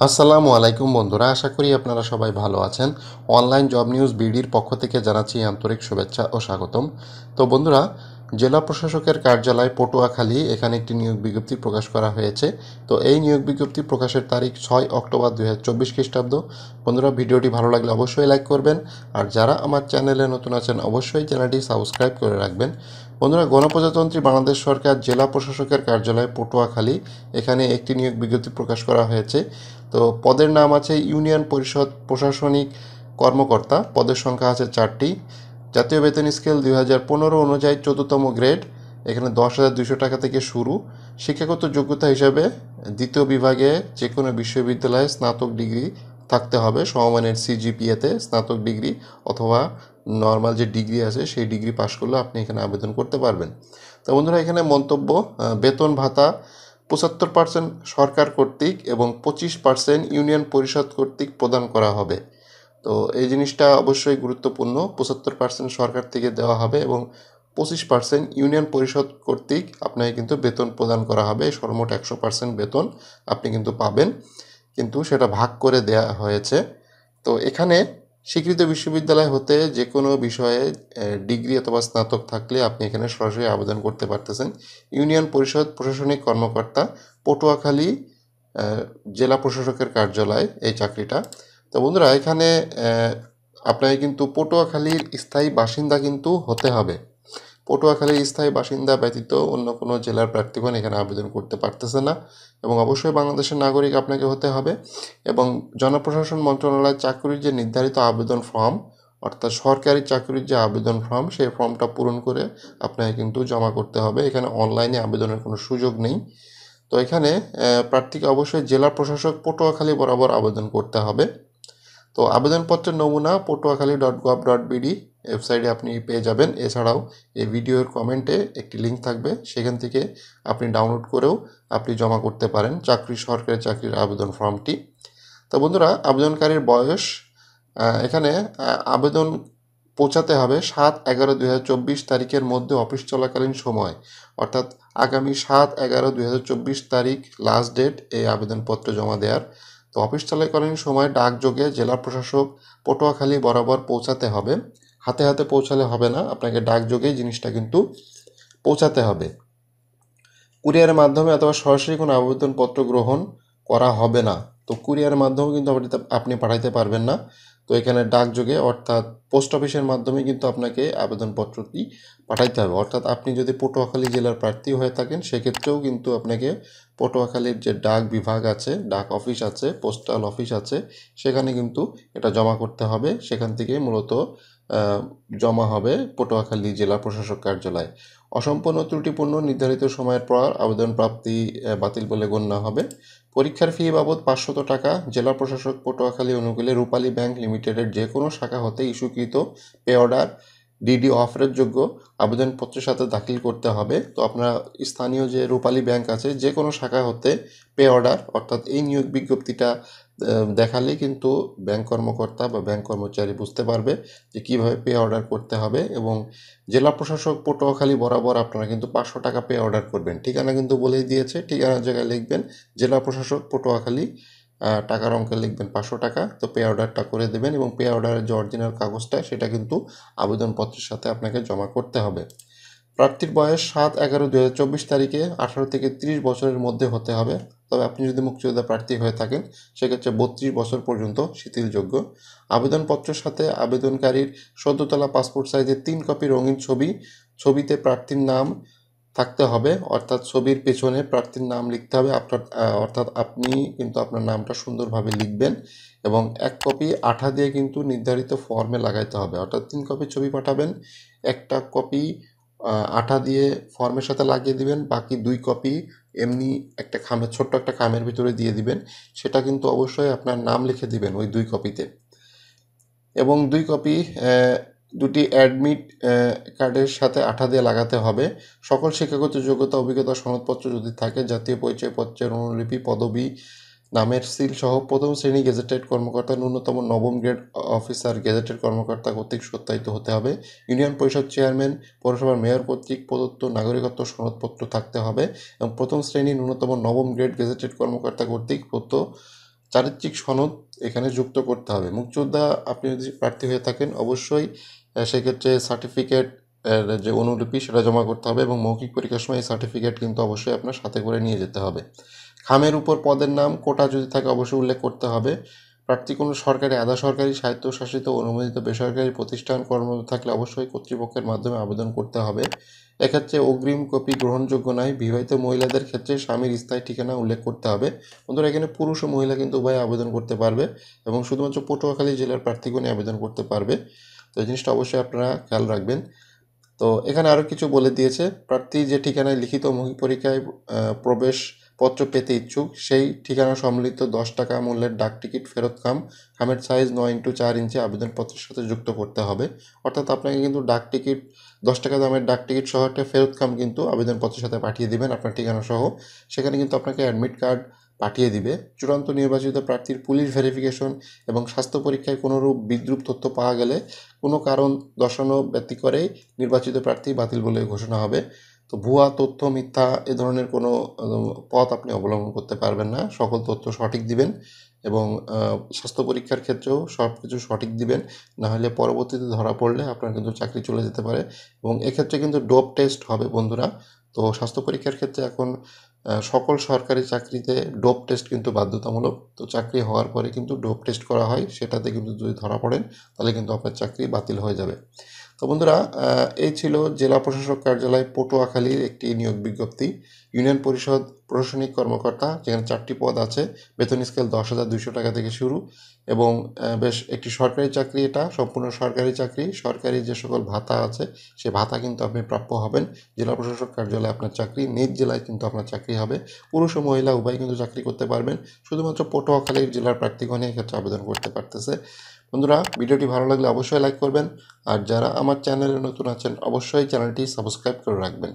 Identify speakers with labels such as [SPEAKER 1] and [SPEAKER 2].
[SPEAKER 1] আসসালামু আলাইকুম বন্ধুরা, আশা করি আপনারা সবাই ভালো আছেন। অনলাইন জব নিউজ বিডির পক্ষ থেকে জানাচ্ছি আন্তরিক শুভেচ্ছা ও স্বাগতম। তো বন্ধুরা, জেলা প্রশাসকের কার্যালয় পটুয়াখালী এখানে একটি নিয়োগ বিজ্ঞপ্তি প্রকাশ করা হয়েছে। তো এই নিয়োগ বিজ্ঞপ্তি প্রকাশের তারিখ 6 অক্টোবর 2024 খ্রিস্টাব্দ। বন্ধুরা, ভিডিওটি ভালো লাগলে অবশ্যই লাইক করবেন, আর যারা আমার চ্যানেলে নতুন আছেন অবশ্যই চ্যানেলটি সাবস্ক্রাইব করে রাখবেন। বন্ধুরা, গণপ্রজাতন্ত্রী বাংলাদেশ সরকার জেলা প্রশাসকের কার্যালয় পটুয়াখালী এখানে একটি নিয়োগ বিজ্ঞপ্তি প্রকাশ করা হয়েছে। তো পদের নাম আছে ইউনিয়ন পরিষদ প্রশাসনিক কর্মকর্তা। পদের সংখ্যা আছে 4টি। জাতীয় বেতন স্কেল 2015 অনুযায়ী 14তম গ্রেড। এখানে 10,200 টাকা থেকে শুরু। শিক্ষাগত যোগ্যতা হিসাবে দ্বিতীয় বিভাগে যে কোনো বিশ্ববিদ্যালয়ে স্নাতক ডিগ্রি থাকতে হবে, সমমানের সিজিপিএতে স্নাতক ডিগ্রি অথবা নর্মাল যে ডিগ্রি আছে সেই ডিগ্রি পাশ করলে আপনি এখানে আবেদন করতে পারবেন। তো বন্ধুরা, এখানে মন্তব্য: বেতন ভাতা 75% সরকার কর্তৃক এবং 25% ইউনিয়ন পরিষদ কর্তৃক প্রদান করা হবে। তো এই জিনিসটা অবশ্যই গুরুত্বপূর্ণ। 75% সরকার থেকে দেওয়া হবে এবং 25% ইউনিয়ন পরিষদ কর্তৃক আপনাকে কিন্তু বেতন প্রদান করা হবে। সর্বমোট 100% বেতন আপনি কিন্তু পাবেন, কিন্তু সেটা ভাগ করে দেয়া হয়েছে। তো এখানে স্বীকৃত বিশ্ববিদ্যালয় হতে যে কোনো বিষয়ে ডিগ্রি অথবা স্নাতক থাকলে আপনি এখানে সরাসরি আবেদন করতে পারতেছেন। ইউনিয়ন পরিষদ প্রশাসনিক কর্মকর্তা, পটুয়াখালী জেলা প্রশাসকের কার্যালয় এই চাকরিটা। তো বন্ধুরা, এখানে আপনাকে কিন্তু পটুয়াখালীর স্থায়ী বাসিন্দা কিন্তু হতে হবে। পটুয়াখালীর স্থায়ী বাসিন্দা ব্যতীত অন্য কোনো জেলার প্রার্থীগণ এখানে আবেদন করতে পারতেছে না, এবং অবশ্যই বাংলাদেশের নাগরিক আপনাকে হতে হবে। এবং জনপ্রশাসন মন্ত্রণালয়ের চাকরির যে নির্ধারিত আবেদন ফর্ম, অর্থাৎ সরকারি চাকরির যে আবেদন ফর্ম, সেই ফর্মটা পূরণ করে আপনাকে কিন্তু জমা করতে হবে। এখানে অনলাইনে আবেদনের কোনো সুযোগ নেই। তো এখানে প্রার্থীকে অবশ্যই জেলা প্রশাসক পটুয়াখালী বরাবর আবেদন করতে হবে। তো আবেদনপত্রের নমুনা পটুয়াখালী.gov.bd ওয়েবসাইটে আপনি পেয়ে যাবেন। এছাড়াও এই ভিডিওর কমেন্টে একটি লিঙ্ক থাকবে, সেখান থেকে আপনি ডাউনলোড করেও আপনি জমা করতে পারেন সরকারি চাকরির আবেদন ফর্মটি। তো বন্ধুরা, আবেদনকারীর বয়স এখানে আবেদন পৌঁছাতে হবে 7/11/2024 তারিখের মধ্যে অফিস চলাকালীন সময়, অর্থাৎ আগামী 7/11/2024 তারিখ লাস্ট ডেট এই আবেদনপত্র জমা দেওয়ার। তো অফিস চলাকালীন সময় ডাকযোগে জেলা প্রশাসক পটুয়াখালী বরাবর পৌঁছাতে হবে। হাতে হাতে পৌঁছালে হবে না, আপনাকে ডাকযোগেই জিনিসটা কিন্তু পৌঁছাতে হবে। কুরিয়ারের মাধ্যমে অথবা সরাসরি কোনো আবেদনপত্র গ্রহণ করা হবে না। তো কুরিয়ারের মাধ্যমে কিন্তু আপনি পাঠাইতে পারবেন না। তো এখানে ডাকযোগে অর্থাৎ পোস্ট অফিসের মাধ্যমে কিন্তু আপনাকে আবেদনপত্রটি পাঠাইতে হবে। অর্থাৎ আপনি যদি পটুয়াখালী জেলার প্রার্থী হয়ে থাকেন সেক্ষেত্রেও কিন্তু আপনাকে পটুয়াখালীর যে ডাক বিভাগ আছে, ডাক অফিস আছে, পোস্টাল অফিস আছে, সেখানে কিন্তু এটা জমা করতে হবে। সেখান থেকে মূলত জমা হবে পটুয়াখালী জেলা প্রশাসক কার্যালয়। অসম্পূর্ণ ত্রুটিপূর্ণ নির্ধারিত সময়ের পর আবেদন প্রাপ্তি বাতিল বলে গণ্য হবে। পরীক্ষার ফি বাবদ 500 টাকা জেলা প্রশাসক পটুয়াখালী অনুকূলে রূপালী ব্যাংক লিমিটেডের যে কোনো শাখা হতে ইস্যুকৃত পে অর্ডার ডিডি অফারের যোগ্য আবেদনপত্রের সাথে দাখিল করতে হবে। তো আপনার স্থানীয় যে রূপালী ব্যাংক আছে যে কোনো শাখা হতে পে অর্ডার, অর্থাৎ এই নিয়োগ বিজ্ঞপ্তিটা দেখালেই কিন্তু ব্যাংক কর্মকর্তা বা ব্যাংক কর্মচারী বুঝতে পারবে যে কীভাবে পে অর্ডার করতে হবে। এবং জেলা প্রশাসক পটুয়াখালী বরাবর আপনারা কিন্তু 500 টাকা পে অর্ডার করবেন। ঠিকানা কিন্তু বলেই দিয়েছে, ঠিকানার জায়গায় লিখবেন জেলা প্রশাসক পটুয়াখালী, টাকার অঙ্কে লিখবেন 500 টাকা। তো পে অর্ডারটা করে দেবেন, এবং পে অর্ডারের যে অরিজিনাল কাগজটা সেটা কিন্তু আবেদনপত্রের সাথে আপনাকে জমা করতে হবে। প্রার্থীর বয়স 7/11/2024 তারিখে 18 থেকে 30 বছরের মধ্যে হতে হবে। তবে আপনি যদি মুক্তিযোদ্ধা প্রার্থী হয়ে থাকেন সেক্ষেত্রে 32 বছর পর্যন্ত শিথিলযোগ্য। আবেদনপত্রের সাথে আবেদনকারীর সদ্য তোলা পাসপোর্ট সাইজের 3 কপি রঙিন ছবি, ছবিতে প্রার্থীর নাম থাকতে হবে, অর্থাৎ ছবির পেছনে প্রার্থীর নাম লিখতে হবে আপনার, অর্থাৎ আপনি কিন্তু আপনার নামটা সুন্দরভাবে লিখবেন। এবং 1 কপি আঠা দিয়ে কিন্তু নির্ধারিত ফর্মে লাগাইতে হবে, অর্থাৎ 3 কপি ছবি পাঠাবেন, একটা কপি আঠা দিয়ে ফর্মের সাথে লাগিয়ে দিবেন, বাকি 2 কপি এমনি একটা খামের, ছোট্ট একটা খামের ভিতরে দিয়ে দিবেন। সেটা কিন্তু অবশ্যই আপনার নাম লিখে দিবেন ওই 2 কপিতে। এবং 2 কপি দুটি অ্যাডমিট কার্ডের সাথে আঠা দিয়ে লাগাতে হবে। সকল শিক্ষাগত যোগ্যতা অভিজ্ঞতা সনদপত্র যদি থাকে, জাতীয় পরিচয়পত্রের অনুলিপি, পদবি, নামের সিল সহ প্রথম শ্রেণী গেজেটেড কর্মকর্তা, ন্যূনতম নবম গ্রেড অফিসার গেজেটেড কর্মকর্তা কর্তৃক সত্যায়িত হতে হবে। ইউনিয়ন পরিষদ চেয়ারম্যান, পৌরসভার মেয়র কর্তৃক প্রদত্ত নাগরিকত্ব সনদপত্র থাকতে হবে। এবং প্রথম শ্রেণী ন্যূনতম নবম গ্রেড গেজেটেড কর্মকর্তা কর্তৃক প্রদত্ত চারিত্রিক সনদ এখানে যুক্ত করতে হবে। মুক্তিযোদ্ধা আপনি যদি প্রার্থী হয়ে থাকেন অবশ্যই সেক্ষেত্রে সার্টিফিকেট যে অনুলিপি সেটা জমা করতে হবে এবং মৌখিক পরীক্ষার সময় এই সার্টিফিকেট কিন্তু অবশ্যই আপনার সাথে করে নিয়ে যেতে হবে। খামের উপর পদের নাম কোটা যদি থাকে অবশ্যই উল্লেখ করতে হবে। প্রার্থী কোনো সরকারি, আধা সরকারি, স্বায়ত্তশাসিত, অনুমোদিত বেসরকারি প্রতিষ্ঠান কর্মরত থাকলে অবশ্যই কর্তৃপক্ষের মাধ্যমে আবেদন করতে হবে। এক্ষেত্রে অগ্রিম কপি গ্রহণযোগ্য নয়। বিবাহিত মহিলাদের ক্ষেত্রে স্বামীর স্থায়ী ঠিকানা উল্লেখ করতে হবে। বন্ধুরা, এখানে পুরুষ ও মহিলা কিন্তু উভয় আবেদন করতে পারবে এবং শুধুমাত্র পটুয়াখালী জেলার প্রার্থীগণই আবেদন করতে পারবে। তো এই জিনিসটা অবশ্যই আপনারা খেয়াল রাখবেন। তো এখানে আরও কিছু বলে দিয়েছে, প্রার্থী যে ঠিকানায় লিখিত মৌখিক পরীক্ষায় প্রবেশপত্র পেতে ইচ্ছুক সেই ঠিকানা সম্মিলিত 10 টাকা মূল্যের ডাক টিকিট ফেরত খামের সাইজ 9x4 ইঞ্চি আবেদনপত্রের সাথে যুক্ত করতে হবে। অর্থাৎ আপনাকে কিন্তু ডাক টিকিট 10 টাকা দামের ডাক টিকিট সহ একটা ফেরত খাম কিন্তু আবেদনপত্রের সাথে পাঠিয়ে দিবেন আপনার ঠিকানা সহ। সেখানে কিন্তু আপনাকে অ্যাডমিট কার্ড পাঠিয়ে দিবে। চূড়ান্ত নির্বাচিত প্রার্থীর পুলিশ ভেরিফিকেশন এবং স্বাস্থ্য পরীক্ষায় কোনোরূপ বিদ্রূপ তথ্য পাওয়া গেলে কোনো কারণ দর্শানো ব্যতি করেই নির্বাচিত প্রার্থী বাতিল বলে ঘোষণা হবে। তো ভুয়া তথ্য, মিথ্যা এ ধরনের কোনো পথ আপনি অবলম্বন করতে পারবেন না। সকল তথ্য সঠিক দিবেন এবং স্বাস্থ্য পরীক্ষার ক্ষেত্রেও সব কিছু সঠিক দিবেন। নাহলে পরবর্তীতে ধরা পড়লে আপনার কিন্তু চাকরি চলে যেতে পারে এবং এক্ষেত্রে কিন্তু ডোপ টেস্ট হবে বন্ধুরা। তো স্বাস্থ্য পরীক্ষার ক্ষেত্রে এখন সকল সরকারি চাকরিতে ডোপ টেস্ট কিন্তু বাধ্যতামূলক। তো চাকরি হওয়ার পরে কিন্তু ডোপ টেস্ট করা হয়, সেটাতে কিন্তু যদি ধরা পড়েন তাহলে কিন্তু আপনার চাকরি বাতিল হয়ে যাবে। তো বন্ধুরা, এই ছিল জেলা প্রশাসক কার্যালয় পটুয়াখালীর একটি নিয়োগ বিজ্ঞপ্তি। ইউনিয়ন পরিষদ প্রশাসনিক কর্মকর্তা, যেখানে 4টি পদ আছে। বেতন স্কেল 10,200 টাকা থেকে শুরু এবং বেশ একটি সরকারি চাকরি, এটা সম্পূর্ণ সরকারি চাকরি। সরকারি যে সকল ভাতা আছে সে ভাতা কিন্তু আপনি প্রাপ্য হবেন। জেলা প্রশাসক কার্যালয়ে আপনার চাকরি, নিজ জেলায় কিন্তু আপনার চাকরি হবে। পুরুষ ও মহিলা উভয় কিন্তু চাকরি করতে পারবেন। শুধুমাত্র পটুয়াখালীর জেলার প্রার্থীগণই এক্ষেত্রে আবেদন করতে পারতেছে। বন্ধুরা, ভিডিওটি ভালো লাগলে অবশ্যই লাইক করবেন আর যারা আমার চ্যানেলে নতুন আছেন অবশ্যই চ্যানেলটি সাবস্ক্রাইব করে রাখবেন।